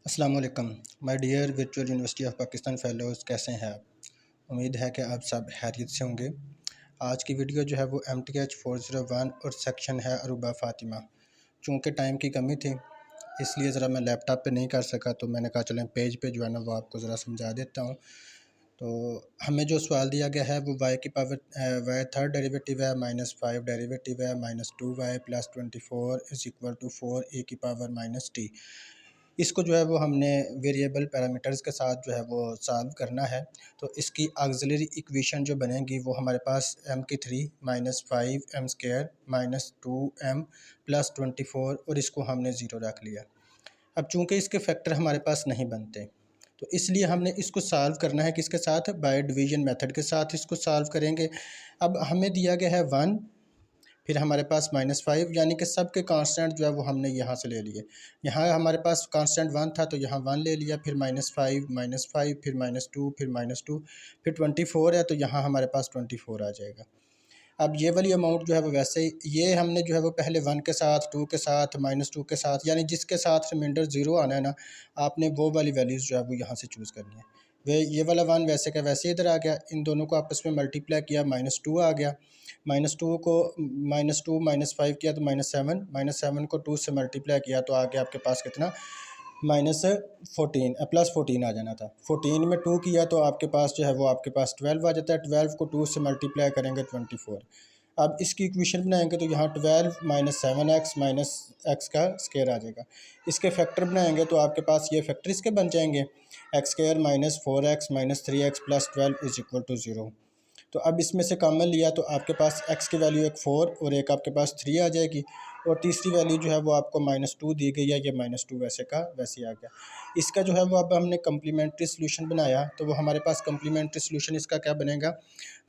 अस्सलाम वालेकुम my dear virtual university of Pakistan fellows, कैसे हैं आप? उम्मीद है कि आप सब खैरियत से होंगे। आज की वीडियो जो है वो MTH 401 और सेक्शन है अरूबा फ़ातिमा। चूँकि टाइम की कमी थी इसलिए ज़रा मैं लैपटॉप पे नहीं कर सका, तो मैंने कहा चलें पेज पे जो है ना वो आपको ज़रा समझा देता हूँ। तो हमें जो सवाल दिया गया है वो y की पावर y थर्ड डेरिवेटिव है, -5 डेरिवेटिव है, -2y + 24 = 4 a की पावर -t। इसको जो है वो हमने वेरिएबल पैरामीटर्स के साथ जो है वो सॉल्व करना है। तो इसकी ऑक्सिलरी इक्वेशन जो बनेगी वो हमारे पास m³ -5m² -2m + 24 और इसको हमने ज़ीरो रख लिया। अब चूँकि इसके फैक्टर हमारे पास नहीं बनते तो इसलिए हमने इसको सॉल्व करना है किसके साथ, बाय डिवीजन मेथड के साथ इसको सॉल्व करेंगे। अब हमें दिया गया है 1, फिर हमारे पास -5, यानी कि सब के कांस्टेंट जो है वो हमने यहाँ से ले लिए। यहाँ हमारे पास कांस्टेंट 1 था तो यहाँ 1 ले लिया, फिर -5 फिर -2 फिर -2 फिर 24 है तो यहाँ हमारे पास 24 आ जाएगा। अब ये वाली अमाउंट जो है वो वैसे ही ये हमने जो है वो पहले 1 के साथ, 2 के साथ, -2 के साथ, यानी जिसके साथ रिमाइंडर 0 आना है ना, आपने वो वाली वैल्यूज़ जो है वो यहाँ से चूज़ करनी है। वे ये वाला 1 वैसे का वैसे इधर आ गया, इन दोनों को आपस में मल्टीप्लाई किया, -2 आ गया। -2 को -2 -5 किया तो -7, -7 को 2 से मल्टीप्लाई किया तो आ गया आपके पास कितना, -14 +14 आ जाना था। 14 में 2 किया तो आपके पास जो है वो आपके पास 12 आ जाता है। 12 को 2 से मल्टीप्लाई करेंगे 24। अब इसकी इक्वेशन बनाएंगे तो यहाँ 12 - 7x -x का स्क्वायर आ जाएगा। इसके फैक्टर बनाएंगे तो आपके पास ये फैक्टर इसके बन जाएंगे, x² -4x -3x + 12 = 0। तो अब इसमें से कॉमन लिया तो आपके पास x की वैल्यू एक 4 और एक आपके पास 3 आ जाएगी, और तीसरी वैल्यू जो है वो आपको -2 दी गई है, ये -2 वैसे का वैसे ही आ गया। इसका जो है वो अब हमने कम्प्लीमेंट्री सोल्यूशन बनाया तो वो हमारे पास कम्प्लीमेंट्री सोल्यूशन इसका क्या बनेगा,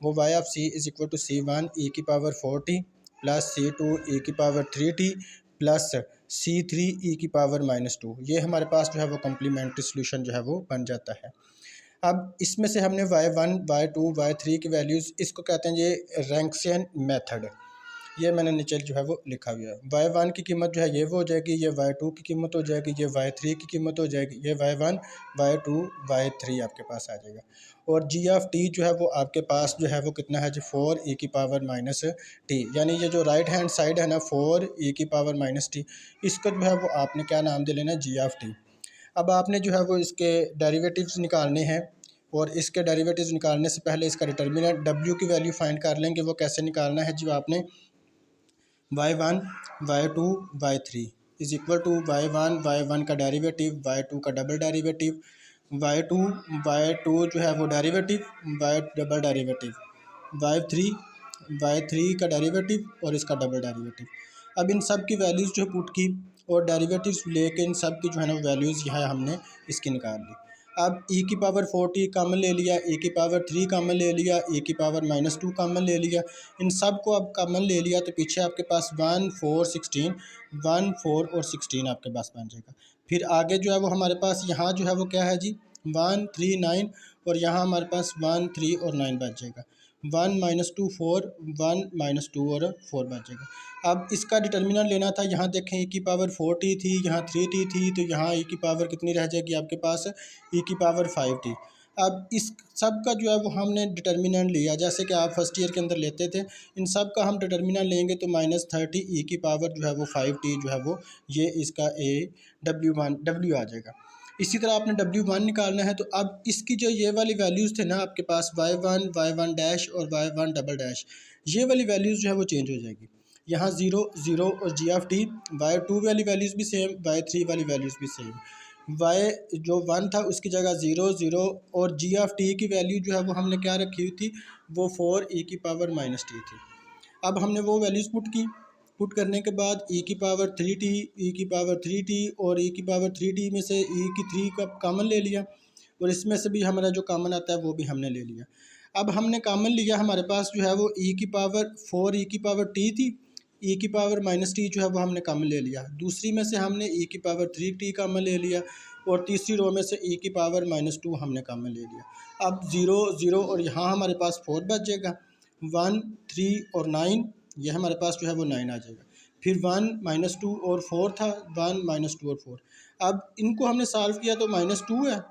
वो y(c) = c1 e की पावर 4t + c2 e की पावर 3t + c3 e की पावर -2। ये हमारे पास जो है वो कम्प्लीमेंट्री सोल्यूशन जो है वो बन जाता है। अब इसमें से हमने y1 y2 y3 की वैल्यूज़, इसको कहते हैं ये रैंक्सियन मेथड, ये मैंने नीचे जो है वो लिखा हुआ है। y1 की कीमत जो है ये वो हो जाएगी, ये y2 की कीमत हो जाएगी, ये y3 की कीमत हो जाएगी, ये y1 y2 y3 आपके पास आ जाएगा। और g(t) जो है वो आपके पास जो है वो कितना है जी, 4 e की पावर -t, यानी ये जो राइट हैंड साइड है ना 4 e की पावर -t, इसको जो है वो आपने क्या नाम दे लेना, g(t). अब आपने जो है वो इसके डेरिवेटिव्स निकालने हैं, और इसके डेरिवेटिव्स निकालने से पहले इसका डिटर्मिनेंट w की वैल्यू फाइंड कर लेंगे। वो कैसे निकालना है जी, आपने y1 y2 y3 y1 का डेरिवेटिव, y2 का डबल डेरिवेटिव, y2 जो है वो derivative, y double derivative, y3 का डेरिवेटिव और इसका डबल डेरिवेटिव। अब इन सब की वैल्यूज़ जो पुट की और डेरिवेटिव्स लेके इन सब की जो है ना वैल्यूज़ यहाँ हमने इसकी निकाल ली। अब e की पावर 4t कॉमन ले लिया, e की पावर 3 कॉमन ले लिया, e की पावर -2 कॉमन ले लिया, इन सब को अब कॉमन ले लिया तो पीछे आपके पास 1 4 16 1 4 और 16 आपके पास बन जाएगा। फिर आगे जो है वो हमारे पास यहाँ जो है वो क्या है जी, 1 3 9, और यहाँ हमारे पास 1 3 और 9 बच जाएगा। 1 -2 4, 1 -2 और 4 बच जाएगा। अब इसका डिटर्मिनेंट लेना था, यहाँ देखें e की पावर 4t थी, यहाँ 3t थी, तो यहाँ e की पावर कितनी रह जाएगी आपके पास, e की पावर 5t। अब इस सब का जो है वो हमने डिटर्मिनेंट लिया, जैसे कि आप फर्स्ट ईयर के अंदर लेते थे, इन सब का हम डिटर्मिनेंट लेंगे तो -30 e की पावर जो है वो 5t जो है वो ये इसका w आ जाएगा। इसी तरह आपने w1 निकालना है, तो अब इसकी जो ये वाली वैल्यूज़ थे ना आपके पास y1 y1 डैश और y1 डबल डैश, ये वाली वैल्यूज़ जो है वो चेंज हो जाएगी। यहाँ 0 0 और g(t), y2 वाली वैल्यूज़ भी सेम, y3 वाली वैल्यूज़ भी सेम। y जो 1 था उसकी जगह 0 0, और g(t) की वैल्यू जो है वो हमने क्या रखी हुई थी, वो 4 e की पावर -t थी। अब हमने वो वैल्यूज़ पुट करने के बाद e की पावर 3t, e की पावर 3t और e की पावर 3t में से e की 3 का कॉमन ले लिया, और इसमें से भी हमारा जो कॉमन आता है वो भी हमने ले लिया। अब हमने कॉमन लिया, हमारे पास जो है वो e की पावर 4 e की पावर t थी, e की पावर -t जो है वो हमने कॉमन ले लिया। दूसरी में से हमने e की पावर 3t कॉमन ले लिया, और तीसरी रो में से e की पावर -2 हमने कॉमन ले लिया। अब 0 0 और यहाँ हमारे पास 4 बच जाएगा, 1 3 और 9, ये हमारे पास जो है वो 9 आ जाएगा। फिर 1 - 2 और 4 था, 1 - 2 और 4। अब इनको हमने सॉल्व किया तो -2 है,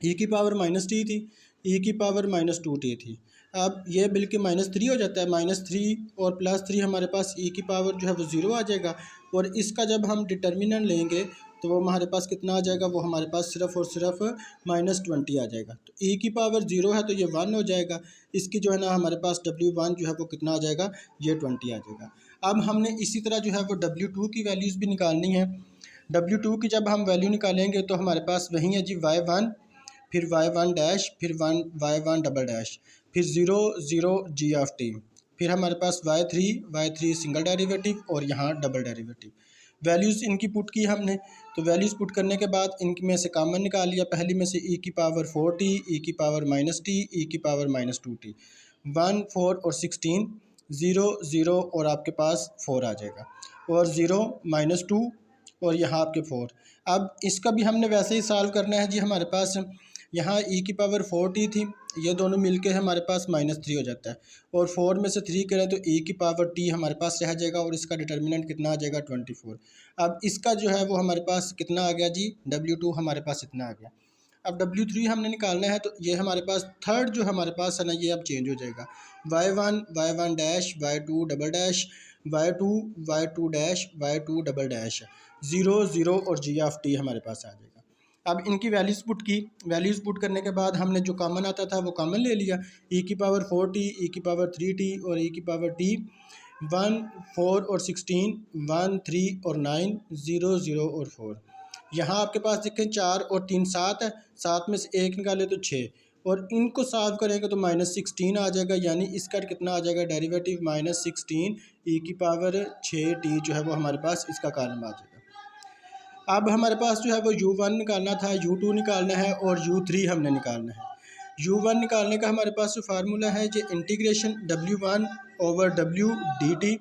ई की पावर -t थी, ई की पावर -2t थी। अब ये बल्कि -3 हो जाता है, -3 और +3 हमारे पास ई की पावर जो है वो 0 आ जाएगा। और इसका जब हम डिटर्मिनेंट लेंगे तो वो हमारे पास कितना आ जाएगा, वो हमारे पास सिर्फ़ और सिर्फ -20 आ जाएगा। तो ई की पावर 0 है तो ये 1 हो जाएगा। इसकी जो है ना हमारे पास W1 जो है वो कितना आ जाएगा, ये 20 आ जाएगा। अब हमने इसी तरह जो है वो W2 की वैल्यूज़ भी निकालनी है। W2 की जब हम वैल्यू निकालेंगे तो हमारे पास वही है जी Y1, फिर Y1 डैश, फिर Y1 डबल डैश, फिर 0 0 जी ऑफ टी, फिर हमारे पास Y3 सिंगल डेरिवेटिव और यहाँ डबल डेरिवेटिव। वैल्यूज़ इनकी पुट की हमने, तो वैल्यूज़ पुट करने के बाद इनकी में से कॉमन निकाल लिया। पहली में से ई की पावर 4t, ई की पावर -t, ई की पावर -2t, 1 4 और 16, 0 0 और आपके पास 4 आ जाएगा, और 0 -2 और यहाँ आपके 4। अब इसका भी हमने वैसे ही सॉल्व करना है जी। हमारे पास यहाँ ई की पावर 4t थी, ये दोनों मिलके हमारे पास -3 हो जाता है, और 4 में से 3 करें तो ई की पावर t हमारे पास रह जाएगा, और इसका डिटर्मिनेंट कितना आ जाएगा, 24। अब इसका जो है वो हमारे पास कितना आ गया जी, W2 हमारे पास इतना आ गया। अब W3 हमने निकालना है, तो ये हमारे पास थर्ड जो हमारे पास है ना, ये अब चेंज हो जाएगा। Y1 dash, Y2 double dash, Y2 dash, Y2 double dash, 0 0 और जी ऑफ टी हमारे पास आ जाएगा। अब इनकी वैल्यूज़ पुट की, वैल्यूज़ पुट करने के बाद हमने जो कॉमन आता था वो कॉमन ले लिया। ई की पावर 4t, ई की पावर 3t और ई की पावर t, 1 4 और 16, 1 3 और 9, 0 0 और 4। यहाँ आपके पास देखें 4 और 3 7 है, 7 में से 1 निकाले तो 6, और इनको सॉल्व करेंगे तो -16 आ जाएगा, यानी इसका कितना आ जाएगा डेरिवेटिव, -16 ई की पावर 6t जो है वो हमारे पास इसका कॉलम आ जाएगा। अब हमारे पास जो है वो U1 निकालना था, U2 निकालना है और U3 हमने निकालना है। U1 निकालने का हमारे पास जो फार्मूला है जो इंटीग्रेशन W1/W dt,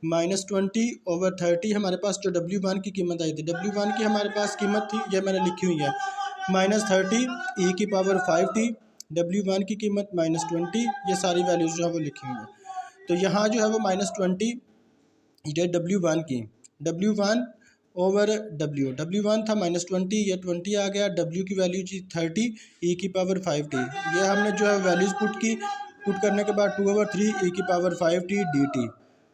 -20/30 हमारे पास जो W1 की कीमत आई थी, W1 की हमारे पास कीमत थी, ये मैंने लिखी हुई है, -30 ई की पावर 5t, W1 की कीमत -20, ये सारी वैल्यूज़ जो है वो लिखी हुई है। तो यहाँ जो है वो -20 ये W1 की, W1 ओवर W1 था -20, ये 20 आ गया, W की वैल्यू थी 30, ई की पावर 5t, ये हमने जो है वैल्यूज़ पुट की। पुट करने के बाद 2/3 ई की पावर 5t dt,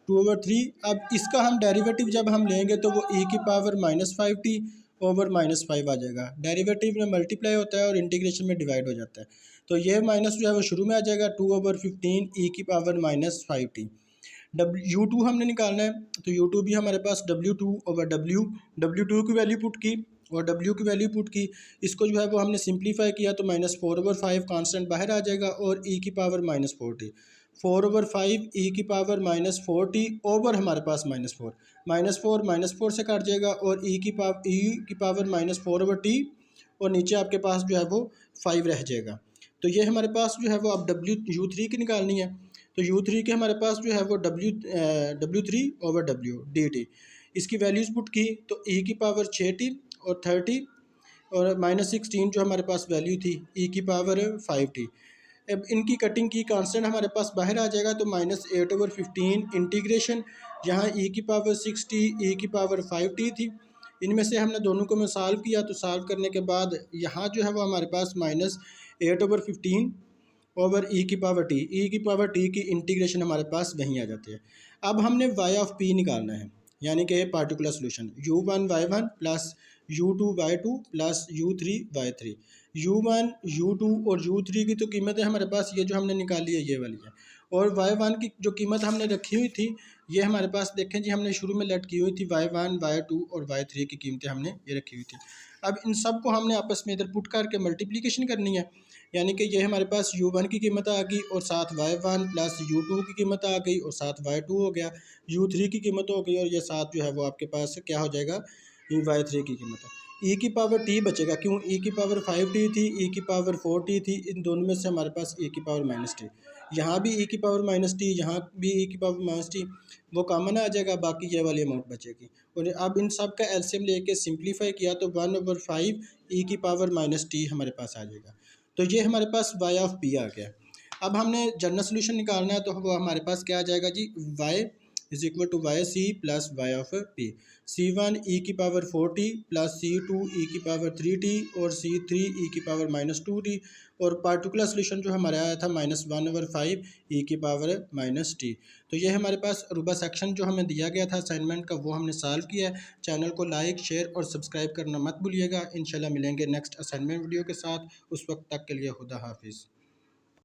2/3। अब इसका हम डेरिवेटिव जब हम लेंगे तो वो ई की पावर -5t ओवर -5 आ जाएगा। डेरिवेटिव में मल्टीप्लाई होता है और इंटीग्रेशन में डिवाइड हो जाता है, तो ये माइनस जो है वो शुरू में आ जाएगा, 2/15 ई की पावर -5t। U2 हमने निकालना है, तो U2 भी हमारे पास W2/W की वैल्यू पुट की और W की वैल्यू पुट की। इसको जो है वो हमने सिंप्लीफाई किया तो -4/5 कांस्टेंट बाहर आ जाएगा, और ई की पावर -4t, 4/5 ई की पावर -4t ओवर हमारे पास -4, -4 से कट जाएगा, और ई की पावर -4/t, और नीचे आपके पास जो है वो 5 रह जाएगा। तो ये हमारे पास जो है वो अब U3 की निकालनी है। तो U3 के हमारे पास जो है वो W3/W dt, इसकी वैल्यूज़ पुट की तो ई की पावर 6t और 30 और -16 जो हमारे पास वैल्यू थी, ई की पावर 5t। अब इनकी कटिंग की, कांस्टेंट हमारे पास बाहर आ जाएगा, तो -8/15 इंटीग्रेशन, यहाँ ई की पावर 6t, ई की पावर 5t थी, इनमें से हमने दोनों को मैं सॉल्व किया, तो सॉल्व करने के बाद यहाँ जो है वो हमारे पास -8/15 ओवर ई की पावर टी, ई की पावर टी की इंटीग्रेशन हमारे पास वहीं आ जाती है। अब हमने वाई ऑफ पी निकालना है, यानी कि particular solution U1/Y1 plus U2/Y2 plus U3/Y3। U1 U2 और U3 की तो कीमतें हमारे पास ये जो हमने निकाली है ये वाली है, और Y1 की जो कीमत हमने रखी हुई थी ये हमारे पास देखें जी, हमने शुरू में लेट की हुई थी Y1 Y2 और Y3 की कीमतें हमने ये रखी हुई थी। अब इन सब को हमने आपस में इधर पुट करके मल्टीप्लिकेशन करनी है, यानी कि ये हमारे पास U1 की कीमत आ गई और साथ Y1 प्लस U2 की कीमत आ गई और साथ Y2 हो गया, U3 की कीमत हो गई, और ये साथ जो है वो आपके पास क्या हो जाएगा, ये Y3 की कीमत है। ई की पावर टी बचेगा, क्यों, ई की पावर 5t थी, ई की पावर 4t थी, इन दोनों में से हमारे पास ई की पावर -t, यहाँ भी ई की पावर -t, यहाँ भी ई की पावर -t, वो कॉमन आ जाएगा, बाकी ये वाली अमाउंट बचेगी। और अब इन सब का एलसीएम लेके सिंप्लीफाई किया तो 1/5 ई की पावर -t हमारे पास आ जाएगा। तो ये हमारे पास वाई ऑफ पी आ गया। अब हमने जनरल सोल्यूशन निकालना है, तो वो हमारे पास क्या आ जाएगा जी, Y is equal to Y C plus Y of P. C1 E की पावर 4t प्लस C2 ई की पावर 3t और C3 ई की पावर -2t, और पार्टिकुलर सोल्यूशन जो हमारा आया था -1/5 ई की पावर -t। तो ये हमारे पास अरूबा सेक्शन जो हमें दिया गया था असाइनमेंट का, वो हमने सॉल्व किया है। चैनल को लाइक, शेयर और सब्सक्राइब करना मत भूलिएगा। इंशाल्लाह मिलेंगे नेक्स्ट असाइनमेंट वीडियो के साथ। उस वक्त तक के लिए खुदा हाफिज़।